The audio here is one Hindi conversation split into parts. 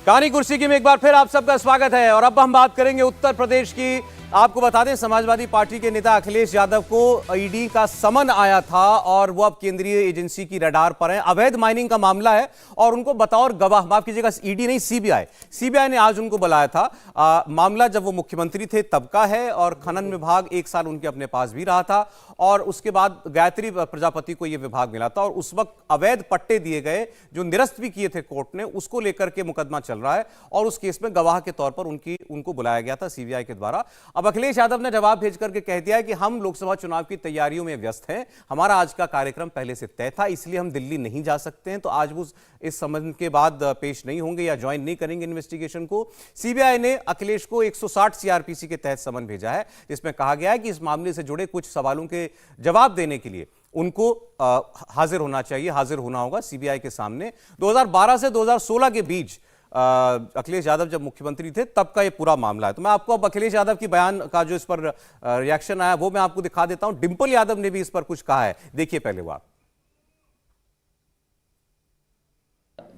कहानी कुर्सी की में एक बार फिर आप सबका स्वागत है। और अब हम बात करेंगे उत्तर प्रदेश की। आपको बता दें, समाजवादी पार्टी के नेता अखिलेश यादव को ईडी का समन आया था और वो अब केंद्रीय एजेंसी की रडार पर है। अवैध माइनिंग का मामला है और उनको बतौर गवाह, माफ कीजिएगा, ईडी नहीं सीबीआई ने आज उनको बुलाया था। मामला जब वो मुख्यमंत्री थे तब का है और खनन विभाग 1 साल उनके अपने पास भी रहा था और उसके बाद गायत्री प्रजापति को यह विभाग मिला था और उस वक्त अवैध पट्टे दिए गए जो निरस्त भी किए थे कोर्ट ने, उसको लेकर के मुकदमा चल रहा है और उस केस में गवाह के तौर पर उनको बुलाया गया था सीबीआई के द्वारा। अब अखिलेश यादव ने जवाब भेज करके कह दिया है कि हम लोकसभा चुनाव की तैयारियों में व्यस्त हैं, हमारा आज का कार्यक्रम पहले से तय था, इसलिए हम दिल्ली नहीं जा सकते हैं। तो आज वो इस संबंध के बाद पेश नहीं होंगे या ज्वाइन नहीं करेंगे इन्वेस्टिगेशन को। सीबीआई ने अखिलेश को 160 सीआरपीसी के तहत समन भेजा है, जिसमें कहा गया है कि इस मामले से जुड़े कुछ सवालों के जवाब देने के लिए उनको हाजिर होना चाहिए, हाजिर होना होगा सीबीआई के सामने। 2012 से 2016 के बीच अखिलेश यादव जब मुख्यमंत्री थे तब का ये पूरा मामला है। तो मैं आपको अब अखिलेश यादव की बयान का जो इस पर रिएक्शन आया वो मैं आपको दिखा देता हूं। डिंपल यादव ने भी इस पर कुछ कहा है, देखिए पहले वो।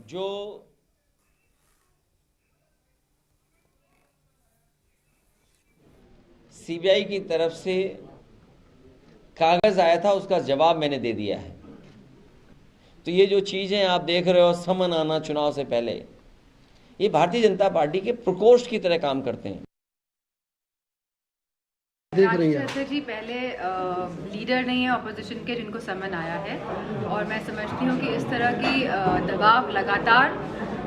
जो सीबीआई की तरफ से कागज आया था उसका जवाब मैंने दे दिया है। तो ये जो चीजें आप देख रहे हो, समन आना चुनाव से पहले, ये भारतीय जनता पार्टी के प्रकोष्ठ की तरह काम करते हैं। देख रही है जी, पहले लीडर नहीं है ऑपोजिशन के जिनको समन आया है और मैं समझती हूँ कि इस तरह की दबाव लगातार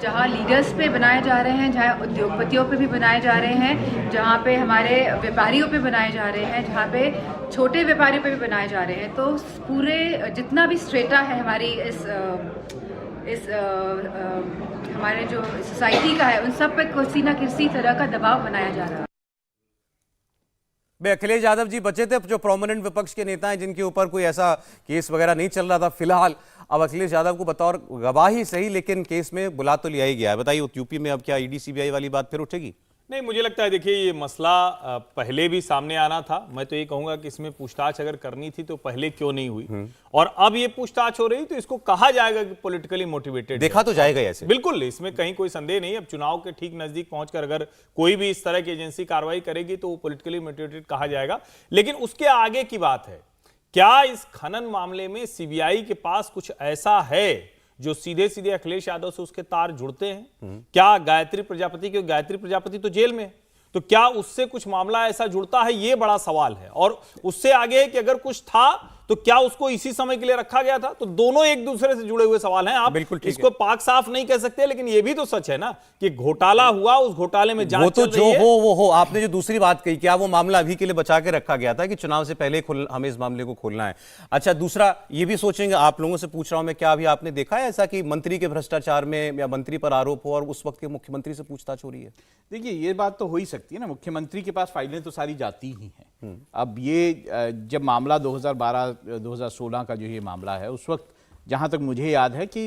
जहाँ लीडर्स पे बनाए जा रहे हैं, जहाँ उद्योगपतियों पे भी बनाए जा रहे हैं, जहाँ पे हमारे व्यापारियों पे बनाए जा रहे हैं, जहाँ पे छोटे व्यापारियों पे भी बनाए जा रहे हैं, तो पूरे जितना भी स्ट्रेटा है हमारी इस हमारे जो सोसाइटी का है, उन सब पे किसी ना किसी तरह का दबाव बनाया जा रहा है। अखिलेश यादव जी बचे थे जो प्रोमिनेंट विपक्ष के नेता हैं जिनके ऊपर कोई ऐसा केस वगैरह नहीं चल रहा था फिलहाल। अब अखिलेश यादव को बतौर गवाह ही सही लेकिन केस में बुला तो लिया ही गया है। बताइए यूपी में अब क्या ईडी सीबीआई वाली बात फिर उठेगी? नहीं, मुझे लगता है देखिए ये मसला पहले भी सामने आना था। मैं तो ये कहूंगा कि इसमें पूछताछ अगर करनी थी तो पहले क्यों नहीं हुई, और अब ये पूछताछ हो रही तो इसको कहा जाएगा कि पॉलिटिकली मोटिवेटेड। देखा तो जाएगा ऐसे, बिल्कुल, इसमें कहीं कोई संदेह नहीं। अब चुनाव के ठीक नजदीक पहुंचकर अगर कोई भी इस तरह की एजेंसी कार्रवाई करेगी तो वो पॉलिटिकली मोटिवेटेड कहा जाएगा। लेकिन उसके आगे की बात है, क्या इस खनन मामले में सीबीआई के पास कुछ ऐसा है जो सीधे सीधे अखिलेश यादव से उसके तार जुड़ते हैं? क्या गायत्री प्रजापति, क्योंकि गायत्री प्रजापति तो जेल में है, तो क्या उससे कुछ मामला ऐसा जुड़ता है? ये बड़ा सवाल है। और उससे आगे है कि अगर कुछ था तो क्या उसको इसी समय के लिए रखा गया था? तो दोनों एक दूसरे से जुड़े हुए सवाल हैं। आप बिल्कुल इसको पाक साफ नहीं कह सकते, लेकिन ये भी तो सच है ना कि घोटाला हुआ, उस घोटाले में जांच चल रही है। वो हो आपने जो दूसरी बात कही, क्या वो मामला अभी के लिए बचा के रखा गया था कि चुनाव से पहले हमें इस मामले को खोलना है? अच्छा, दूसरा ये भी सोचेंगे, आप लोगों से पूछ रहा हूं मैं, क्या अभी आपने देखा है ऐसा कि मंत्री के भ्रष्टाचार में या मंत्री पर आरोप हो और उस वक्त के मुख्यमंत्री से पूछताछ हो रही है? देखिए, ये बात तो हो ही सकती है ना, मुख्यमंत्री के पास फाइलें तो सारी जाती ही हैं। अब ये जब मामला 2012-2016 का जो ये मामला है, उस वक्त जहां तक मुझे याद है कि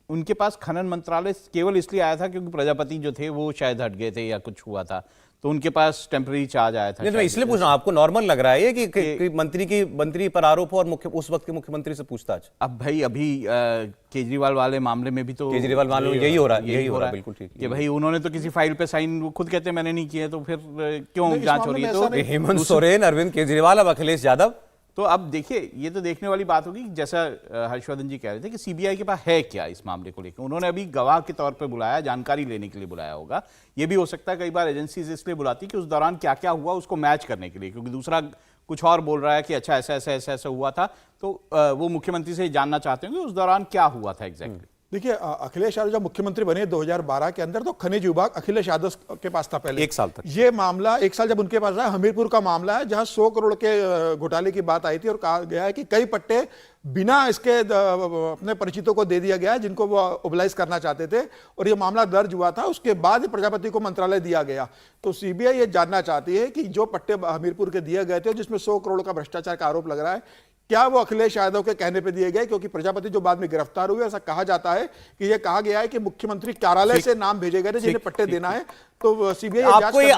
उनके पास खनन मंत्रालय केवल इसलिए आया था क्योंकि प्रजापति जो थे वो शायद हट गए थे या कुछ हुआ था, तो उनके पास टेम्पररी चार्ज आया था। नहीं, मैं इसलिए पूछ रहा हूं, आपको नॉर्मल लग रहा है ये कि मंत्री पर आरोप हो और उस वक्त के मुख्यमंत्री से पूछताछ? अब भाई अभी केजरीवाल वाले मामले में भी तो केजरीवाल वाले यही हो रहा है। बिल्कुल ठीक कि भाई उन्होंने तो किसी फाइल पे साइन, वो खुद कहते हैं मैंने नहीं किया, तो फिर क्यों जांच हो रही है? तो हेमंत सोरेन, अरविंद केजरीवाल, अब अखिलेश यादव। तो अब देखिए, ये तो देखने वाली बात होगी, जैसा हर्षवर्धन जी कह रहे थे कि सीबीआई के पास है क्या इस मामले को लेकर। उन्होंने अभी गवाह के तौर पे बुलाया, जानकारी लेने के लिए बुलाया होगा। ये भी हो सकता है कई बार एजेंसीज इसलिए बुलाती कि उस दौरान क्या क्या हुआ उसको मैच करने के लिए, क्योंकि दूसरा कुछ और बोल रहा है कि अच्छा ऐसा ऐसा ऐसा ऐसा हुआ था, तो वो मुख्यमंत्री से जानना चाहते होंगे उस दौरान क्या हुआ था एग्जैक्टली। देखिए, अखिलेश यादव जब मुख्यमंत्री बने 2012 के अंदर, तो खनिज विभाग अखिलेश यादव के पास था पहले 1 साल तक। ये मामला 1 साल जब उनके पास रहा, हमीरपुर का मामला है जहां 100 करोड़ के घोटाले की बात आई थी और कहा गया है कि कई पट्टे बिना इसके अपने परिचितों को दे दिया गया जिनको वो ओबलाइज करना चाहते थे, और ये मामला दर्ज हुआ था। उसके बाद प्रजापति को मंत्रालय दिया गया। तो सीबीआई ये जानना चाहती है कि जो पट्टे हमीरपुर के दिए गए थे जिसमें 100 करोड़ का भ्रष्टाचार का आरोप लग रहा है, क्या वो अखिलेश यादव के कहने पे दिए गए, क्योंकि प्रजापति जो बाद में गिरफ्तार हुए, ऐसा कहा जाता है कि ये कहा गया है कि मुख्यमंत्री कार्यालय से नाम भेजे गए थे जिन्हें पट्टे देना है, तो सीबीआई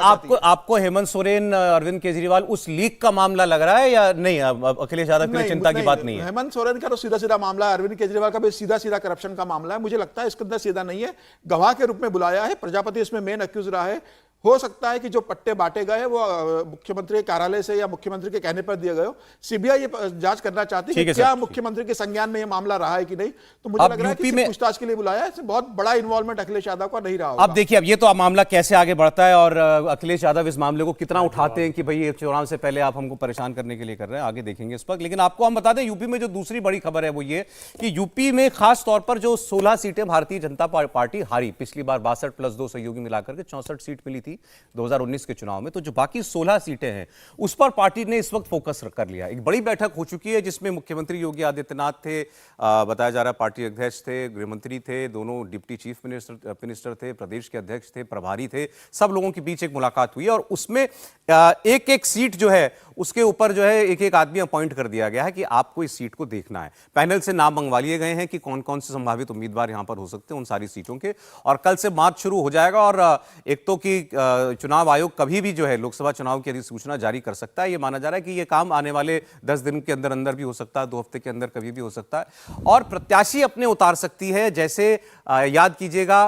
आपको हेमंत सोरेन, अरविंद केजरीवाल उस लीक का मामला लग रहा है या नहीं? अखिलेश यादव के लिए चिंता की बात नहीं है? हेमंत सोरेन का तो सीधा सीधा मामला है, अरविंद केजरीवाल का भी सीधा सीधा करप्शन का मामला है। मुझे लगता है इसके अंदर सीधा नहीं है, गवाह के रूप में बुलाया है, प्रजापति इसमें मेन अक्यूज रहा है। हो सकता है कि जो पट्टे बांटे गए वो मुख्यमंत्री के कार्यालय से या मुख्यमंत्री के कहने पर दिए गए हो। सीबीआई ये जांच करना चाहती है कि क्या मुख्यमंत्री के संज्ञान में ये मामला रहा है कि नहीं। तो मुझे लग रहा है कि पूछताछ के लिए बुलाया है, इसमें बहुत बड़ा इन्वॉल्वमेंट अखिलेश यादव का नहीं रहा होगा। अब देखिए, अब ये तो मामला कैसे आगे बढ़ता है और अखिलेश यादव इस मामले को कितना उठाते हैं कि भाई ये चुनाव से पहले आप हमको परेशान करने के लिए कर रहे हैं, आगे देखेंगे इस पर। लेकिन आपको हम बता दें, यूपी में जो दूसरी बड़ी खबर है वो ये कि यूपी में खास तौर पर जो 16 सीटें भारतीय जनता पार्टी हारी, पिछली बार 62 + 2 सहयोगी मिलाकर के 64 सीट मिली थी 2019 के चुनाव में, तो जो बाकी 16 सीटें हैं उस पर पार्टी ने इस वक्त फोकस कर लिया। एक बड़ी बैठक हो चुकी है जिसमें मुख्यमंत्री योगी आदित्यनाथ थे, बताया जा रहा है पार्टी अध्यक्ष थे, गृहमंत्री थे, दोनों डिप्टी चीफ मिनिस्टर थे, प्रदेश के अध्यक्ष थे, प्रभारी थे, सब लोगों के बीच एक मुलाकात हुई और उसमें एक एक सीट जो है उसके ऊपर जो है एक एक आदमी अपॉइंट कर दिया गया है कि आपको इस सीट को देखना है। पैनल से नाम मंगवा लिए गए हैं कि कौन कौन से संभावित उम्मीदवार यहां पर हो सकते हैं उन सारी सीटों के, और कल से मार्च शुरू हो जाएगा। और एक तो कि चुनाव आयोग कभी भी जो है लोकसभा चुनाव की अधिसूचना जारी कर सकता है, यह माना जा रहा है कि यह काम आने वाले 10 दिन के अंदर अंदर भी हो सकता है, 2 हफ्ते के अंदर कभी भी हो सकता है। और प्रत्याशी अपने उतार सकती है, जैसे याद कीजिएगा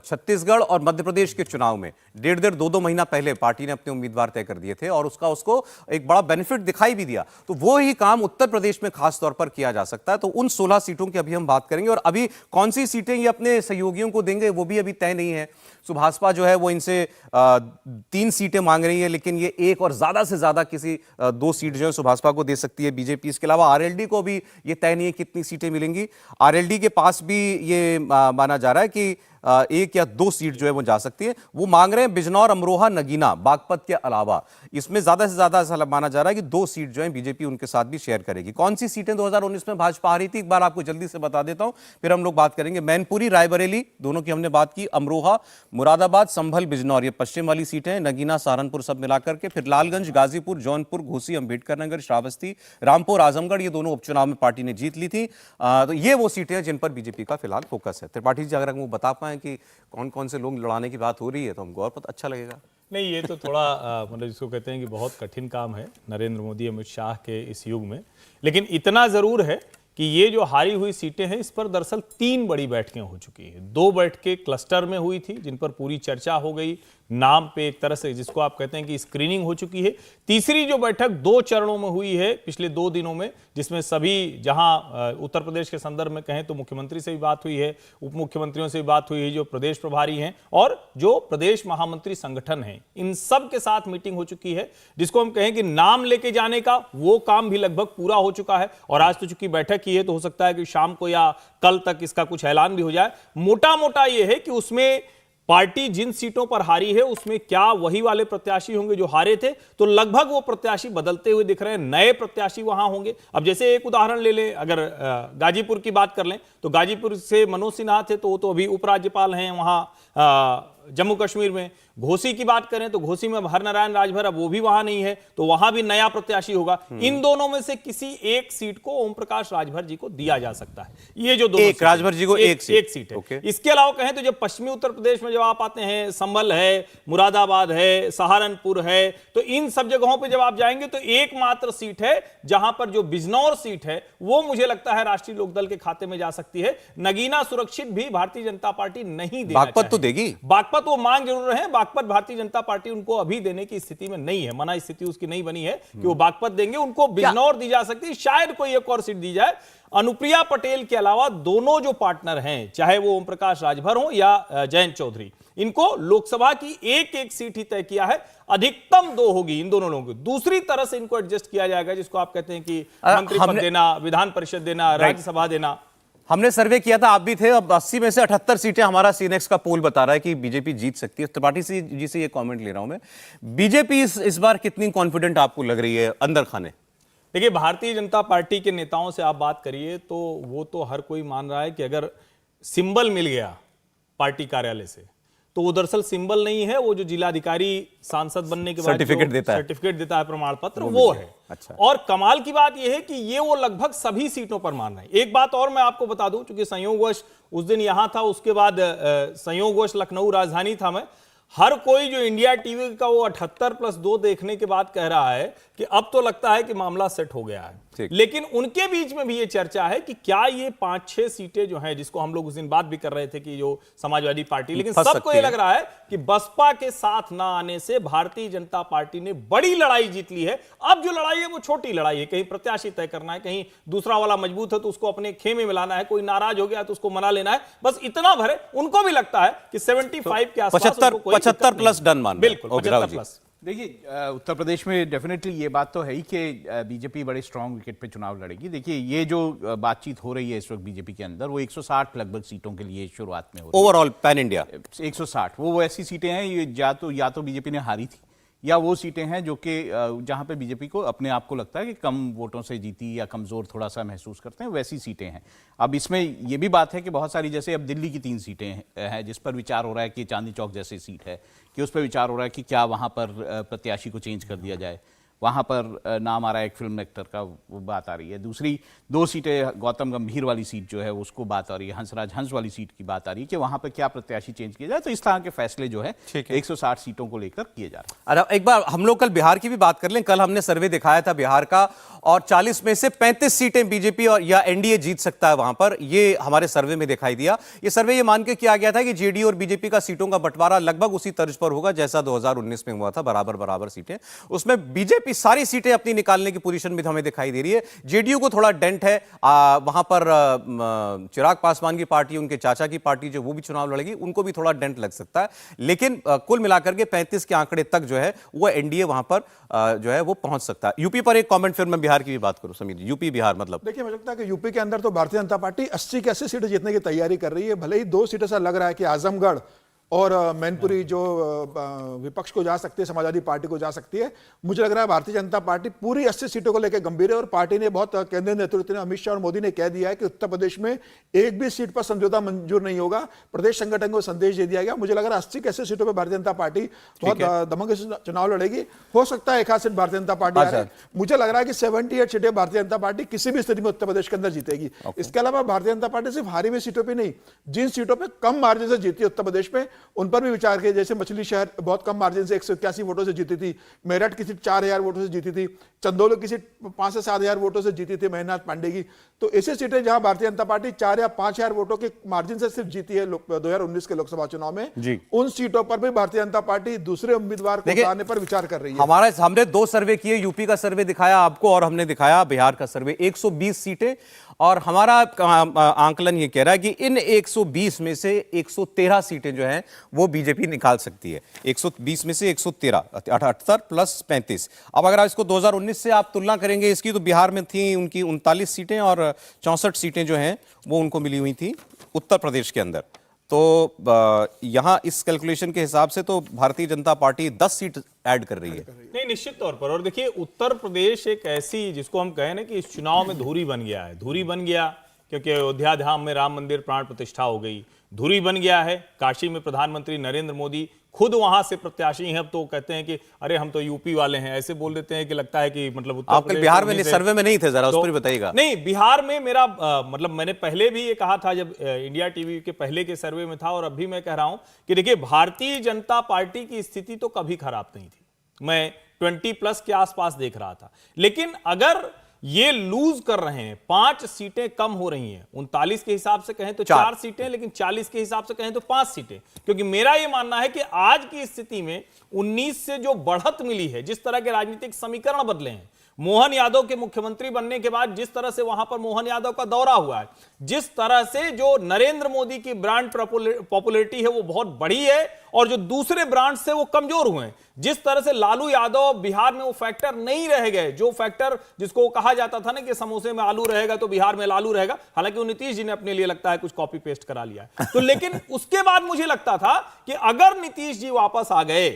छत्तीसगढ़ और मध्य प्रदेश के चुनाव में 1.5-2 महीना पहले पार्टी ने अपने उम्मीदवार तय कर दिए थे और उसको एक बड़ा बेनिफिट दिखाई भी दिया। तो वो ही काम उत्तर प्रदेश में खास तौर पर किया जा सकता है। तो उन 16 सीटों की अभी हम बात करेंगे और अभी कौन सी सीटें ये अपने सहयोगियों को देंगे वो भी अभी तय नहीं है। सुभाषपा जो है वो इनसे 3 सीटें मांग रही है, लेकिन ये 1 और ज्यादा से ज्यादा किसी 2 सीट जो है सुभाषपा को दे सकती है बीजेपी। इसके अलावा आरएलडी को भी ये तय नहीं है कितनी सीटें मिलेंगी। आरएलडी के पास भी ये माना जा रहा है कि 1 या 2 सीट जो है वो जा सकती है। वो मांग रहे हैं बिजनौर, अमरोहा, नगीना, बागपत के अलावा। इसमें ज्यादा से ज्यादा ऐसा माना जा रहा है कि 2 सीट जो है बीजेपी उनके साथ भी शेयर करेगी। कौन सी सीटें 2019 में भाजपा हारी थी एक बार आपको जल्दी से बता देता हूं, फिर हम लोग बात करेंगे। मैनपुरी, रायबरेली दोनों की हमने बात की, अमरोहा, मुरादाबाद, संभल, बिजनौर ये पश्चिम वाली सीटें, नगीना, सहारनपुर सब मिलाकर के, फिर लालगंज, गाजीपुर, जौनपुर, घोसी, अंबेडकर नगर, श्रावस्ती, रामपुर, आजमगढ़ ये दोनों उपचुनाव में पार्टी ने जीत ली थी। तो ये वो सीटें हैं जिन पर बीजेपी का फिलहाल फोकस है। त्रिपाठी जी अगर वो बता पाएं कि कौन कौन से लोग लड़ाने की बात हो रही है तो हमको और बहुत अच्छा लगेगा। नहीं, ये तो थोड़ा मतलब जिसको कहते हैं कि बहुत कठिन काम है नरेंद्र मोदी अमित शाह के इस युग में। लेकिन इतना जरूर है कि ये जो हारी हुई सीटें हैं इस पर दरअसल 3 बड़ी बैठकें हो चुकी हैं। 2 बैठकें क्लस्टर में हुई थी जिन पर पूरी चर्चा हो गई, नाम पे एक तरह से जिसको आप कहते हैं कि स्क्रीनिंग हो चुकी है। तीसरी जो बैठक 2 चरणों में हुई है पिछले 2 दिनों में, जिसमें सभी जहां उत्तर प्रदेश के संदर्भ में कहें तो मुख्यमंत्री से भी बात हुई है, उप मुख्यमंत्रियों से भी बात हुई है, जो प्रदेश प्रभारी हैं और जो प्रदेश महामंत्री संगठन हैं, इन सब के साथ मीटिंग हो चुकी है। जिसको हम कहें कि नाम लेके जाने का वो काम भी लगभग पूरा हो चुका है। और आज तो चूंकि बैठक की है तो हो सकता है कि शाम को या कल तक इसका कुछ ऐलान भी हो जाए। मोटा मोटा यह है कि उसमें पार्टी जिन सीटों पर हारी है उसमें क्या वही वाले प्रत्याशी होंगे जो हारे थे, तो लगभग वो प्रत्याशी बदलते हुए दिख रहे हैं, नए प्रत्याशी वहां होंगे। अब जैसे एक उदाहरण ले लें, अगर गाजीपुर की बात कर लें तो गाजीपुर से मनोज सिन्हा थे तो वो तो अभी उपराज्यपाल हैं वहां जम्मू कश्मीर में। घोसी की बात करें तो घोसी में हरनारायण राजभर, अब वो भी वहां नहीं है तो वहां भी नया प्रत्याशी होगा। इन दोनों में से किसी एक सीट को ओम प्रकाश राजभर जी को दिया जा सकता है। ये जो दोनों राजभर जी को एक सीट है। okay. इसके अलावा कहें तो जब पश्चिमी उत्तर प्रदेश में जब आप आते हैं, संभल है, मुरादाबाद है, सहारनपुर है, तो इन सब जगहों पर जब आप जाएंगे तो एकमात्र सीट है जहां पर जो बिजनौर सीट है वो मुझे लगता है राष्ट्रीय लोकदल के खाते में जा सकती है। नगीना सुरक्षित भी भारतीय जनता पार्टी नहीं देना बागपत तो देगी, बागपत वो मांग जरूर है, बागपत भारतीय जनता पार्टी उनको अभी देने की स्थिति में नहीं है, मना स्थिति उसकी नहीं बनी है कि वो बागपत देंगे। उनको बिजनौर दी जा सकती है, शायद कोई एक और सीट दी जाए। अनुप्रिया पटेल के अलावा दोनों जो पार्टनर हैं, चाहे वो ओम प्रकाश राजभर हो या जयंत चौधरी, इनको लोकसभा की एक सीट ही तय किया है, अधिकतम 2 होगी इन दोनों लोगों की। दूसरी तरह से इनको एडजस्ट किया जाएगा, जिसको आप कहते हैं कि मंत्री पद देना, विधान परिषद देना, राज्यसभा देना। हमने सर्वे किया था, आप भी थे। अब 80 में से 78 सीटें हमारा सीनेक्स का पोल बता रहा है कि बीजेपी जीत सकती है। त्रिपाठी जी से ये कमेंट ले रहा हूं मैं, बीजेपी इस बार कितनी कॉन्फिडेंट आपको लग रही है अंदर खाने? देखिए, भारतीय जनता पार्टी के नेताओं से आप बात करिए तो वो तो हर कोई मान रहा है कि अगर सिंबल मिल गया पार्टी कार्यालय से तो वो दरअसल सिंबल नहीं है, वो जो जिलाधिकारी सांसद बनने के बाद सर्टिफिकेट देता है, सर्टिफिकेट देता है, प्रमाण पत्र, वो है। अच्छा। और कमाल की बात यह है कि ये वो लगभग सभी सीटों पर मान रहे हैं। एक बात और मैं आपको बता दूं, क्योंकि संयोगवश उस दिन यहां था, उसके बाद संयोगवश लखनऊ राजधानी था मैं, हर कोई जो इंडिया टीवी का वो 78+2 देखने के बाद कह रहा है कि अब तो लगता है कि मामला सेट हो गया है। लेकिन उनके बीच में भी ये चर्चा है कि क्या ये 5-6 सीटें जो हैं, जिसको हम लोग उस दिन बात भी कर रहे थे कि जो समाजवादी पार्टी, लेकिन सबको ये लग रहा है कि बसपा के साथ ना आने से भारतीय जनता पार्टी ने बड़ी लड़ाई जीत ली है। अब जो लड़ाई है वो छोटी लड़ाई है, कहीं प्रत्याशी तय करना है, कहीं दूसरा वाला मजबूत है तो उसको अपने खेमे में लाना है, कोई नाराज हो गया तो उसको मना लेना है, बस इतना भरे। उनको भी लगता है कि 75 के आसपास 75+ डन मान। बिल्कुल 75+। देखिए, उत्तर प्रदेश में डेफिनेटली ये बात तो है ही कि बीजेपी बड़े स्ट्रांग विकेट पे चुनाव लड़ेगी। देखिए, ये जो बातचीत हो रही है इस वक्त बीजेपी के अंदर, वो 160 लगभग सीटों के लिए शुरुआत में हो रही है। ओवरऑल पैन इंडिया 160 वो ऐसी सीटें हैं, ये या तो बीजेपी ने हारी थी, या वो सीटें हैं जो कि जहां पे बीजेपी को अपने आप को लगता है कि कम वोटों से जीती या कमजोर थोड़ा सा महसूस करते हैं, वैसी सीटें हैं। अब इसमें ये भी बात है कि बहुत सारी, जैसे अब दिल्ली की 3 सीटें हैं जिस पर विचार हो रहा है कि चांदनी चौक जैसी सीट है कि उस पर विचार हो रहा है कि क्या वहां पर प्रत्याशी को चेंज कर दिया जाए। वहां पर नाम आ रहा है एक फिल्म एक्टर का, वो बात आ रही है। दूसरी 2 सीटें, गौतम गंभीर वाली सीट जो है उसको बात आ रही है, हंसराज हंस वाली सीट की बात आ रही है कि वहां पर क्या प्रत्याशी चेंज किया जाए। तो इस तरह के फैसले जो है 160 सीटों को लेकर किए जा रहे हैं। अरे एक बार हम लोग कल बिहार की भी बात कर लें। कल हमने सर्वे दिखाया था बिहार का, और 40 में से 35 सीटें बीजेपी और या एनडीए जीत सकता है वहां पर, ये हमारे सर्वे में दिखाई दिया। ये सर्वे ये मान के किया गया था कि जेडीयू और बीजेपी का सीटों का बंटवारा लगभग उसी तर्ज पर होगा जैसा 2019 में हुआ था, बराबर सीटें। उसमें बीजेपी सारी सीटें अपनी निकालने की पोजीशन में हमें दिखाई दे रही है। जेडीयू को थोड़ा डेंट है, वहां पर चिराग पासवान की पार्टी, उनके चाचा की पार्टी जो वो भी चुनाव लड़ेगी, उनको भी थोड़ा डेंट लग सकता है। लेकिन कुल मिलाकर के 35 के आंकड़े तक जो है वो एनडीए वहां पर जो है वो पहुंच सकता है। यूपी पर एक कमेंट, फिर मैं बिहार की भी बात करूं। समीर, यूपी बिहार मतलब देखिए, मुझे लगता है कि यूपी के अंदर तो भारतीय जनता पार्टी 80 की 80 सीटें जीतने की तैयारी कर रही है। भले ही 2 सीटें से लग रहा है कि आजमगढ़ और मैनपुरी जो विपक्ष को जा सकती है, समाजवादी पार्टी को जा सकती है। मुझे लग रहा है भारतीय जनता पार्टी पूरी 80 सीटों को लेकर गंभीर है, और पार्टी ने बहुत, केंद्रीय नेतृत्व ने, अमित शाह और मोदी ने कह दिया है कि उत्तर प्रदेश में एक भी सीट पर समझौता मंजूर नहीं होगा। प्रदेश संगठन को संदेश दे दिया गया। मुझे लग रहा है 80 की 80 सीटों पर भारतीय जनता पार्टी बहुत दमंग चुनाव लड़ेगी। हो सकता है एक आध सीट भारतीय जनता पार्टी आ जाए। मुझे लग रहा है कि 78 सीटें भारतीय जनता पार्टी किसी भी स्थिति में उत्तर प्रदेश के अंदर जीतेगी। इसके अलावा भारतीय जनता पार्टी सिर्फ हारी हुई सीटों पर नहीं, जिन सीटों पर कम मार्जिन से जीती उत्तर प्रदेश में, उन पर भी विचार के, जैसे मछली शहर बहुत कम मार्जिन से 181 वोटों से जीती थी, मेरठ की सीट 4000 वोटों से जीती थी, चंदौली की सीट 5 से 7000 वोटों से जीती थी महेंद्रनाथ पांडे की। तो ऐसी सीटें जहां भारतीय जनता पार्टी 4 या 5000 वोटों के मार्जिन से सिर्फ जीती है 2019 के लोकसभा चुनाव में, उन सीटों पर भी भारतीय जनता पार्टी दूसरे उम्मीदवार को उतारने पर विचार कर रही है। हमने 2 सर्वे किए, यूपी का सर्वे दिखाया आपको और हमने दिखाया बिहार का सर्वे। 120 सीटें, और हमारा आंकलन ये कह रहा है कि इन 120 में से 113 सीटें जो हैं वो बीजेपी निकाल सकती है। 120 में से 113, 78 + 35। अब अगर आप इसको 2019 से आप तुलना करेंगे इसकी, तो बिहार में थी उनकी 39 सीटें और 64 सीटें जो हैं वो उनको मिली हुई थी उत्तर प्रदेश के अंदर। तो यहां इस कैलकुलेशन के हिसाब से तो Bharatiya Janata party 10 seat add कर रही है। नहीं, निश्चित तौर पर। और देखिए, उत्तर प्रदेश एक ऐसी, जिसको हम कहें ना कि इस चुनाव में धुरी बन गया है। धुरी बन गया क्योंकि अयोध्या धाम में राम मंदिर प्राण प्रतिष्ठा हो गई। धुरी बन गया है, काशी में प्रधानमंत्री नरेंद्र मोदी खुद वहां से प्रत्याशी हैं। अब तो कहते हैं कि अरे हम तो यूपी वाले हैं, ऐसे बोल देते हैं कि लगता है कि मतलब उत्तर आप बिहार में सर्वे में नहीं थे, जरा उस पर बताइएगा। नहीं, बिहार में मेरा मतलब मैंने पहले भी ये कहा था जब इंडिया टीवी के पहले के सर्वे में था, और अभी मैं कह रहा हूं कि देखिए, भारतीय जनता पार्टी की स्थिति तो कभी खराब नहीं थी। मैं 20+ के आसपास देख रहा था। लेकिन अगर ये लूज कर रहे हैं, 5 सीटें कम हो रही हैं, 39 के हिसाब से कहें तो 4 सीटें, लेकिन 40 के हिसाब से कहें तो 5 सीटें। क्योंकि मेरा यह मानना है कि आज की स्थिति में 19 से जो बढ़त मिली है, जिस तरह के राजनीतिक समीकरण बदले हैं, मोहन यादव के मुख्यमंत्री बनने के बाद जिस तरह से वहां पर मोहन यादव का दौरा हुआ है, जिस तरह से जो नरेंद्र मोदी की ब्रांड पॉपुलैरिटी है वो बहुत बढ़ी है, और जो दूसरे ब्रांड से वो कमजोर हुए हैं, जिस तरह से लालू यादव बिहार में वो फैक्टर नहीं रह गए, जो फैक्टर जिसको कहा जाता था ना कि समोसे में आलू रहेगा तो बिहार में लालू रहेगा, हालांकि वो नीतीश जी ने अपने लिए लगता है कुछ कॉपी पेस्ट करा लिया है। तो लेकिन उसके बाद मुझे लगता था कि अगर नीतीश जी वापस आ गए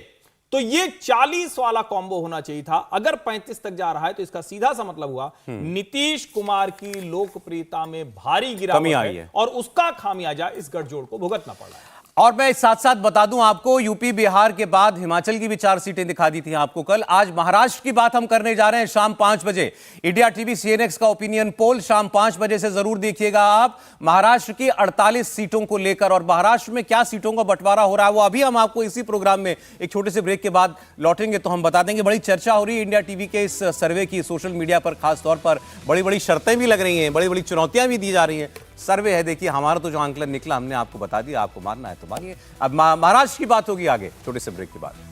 तो ये 40 वाला कॉम्बो होना चाहिए था। अगर 35 तक जा रहा है तो इसका सीधा सा मतलब हुआ नीतीश कुमार की लोकप्रियता में भारी गिरावट है, और उसका खामियाजा इस गठजोड़ को भुगतना पड़ रहा है। और मैं इस साथ साथ बता दूं आपको, यूपी बिहार के बाद हिमाचल की भी 4 सीटें दिखा दी थी आपको कल। आज महाराष्ट्र की बात हम करने जा रहे हैं शाम 5 बजे। इंडिया टीवी सीएनएक्स का ओपिनियन पोल शाम 5 बजे से जरूर देखिएगा आप, महाराष्ट्र की 48 सीटों को लेकर। और महाराष्ट्र में क्या सीटों का बंटवारा हो रहा है वो अभी हम आपको इसी प्रोग्राम में एक छोटे से ब्रेक के बाद लौटेंगे तो हम बता देंगे। बड़ी चर्चा हो रही है इंडिया टीवी के इस सर्वे की, सोशल मीडिया पर खासतौर पर बड़ी बड़ी शर्तें भी लग रही हैं, बड़ी बड़ी चुनौतियां भी दी जा रही हैं। सर्वे है, देखिए हमारा तो जो आंकलन निकला हमने आपको बता दिया, आपको मानना है तो मानिए। अब महाराष्ट्र की बात होगी आगे छोटे से ब्रेक के बाद।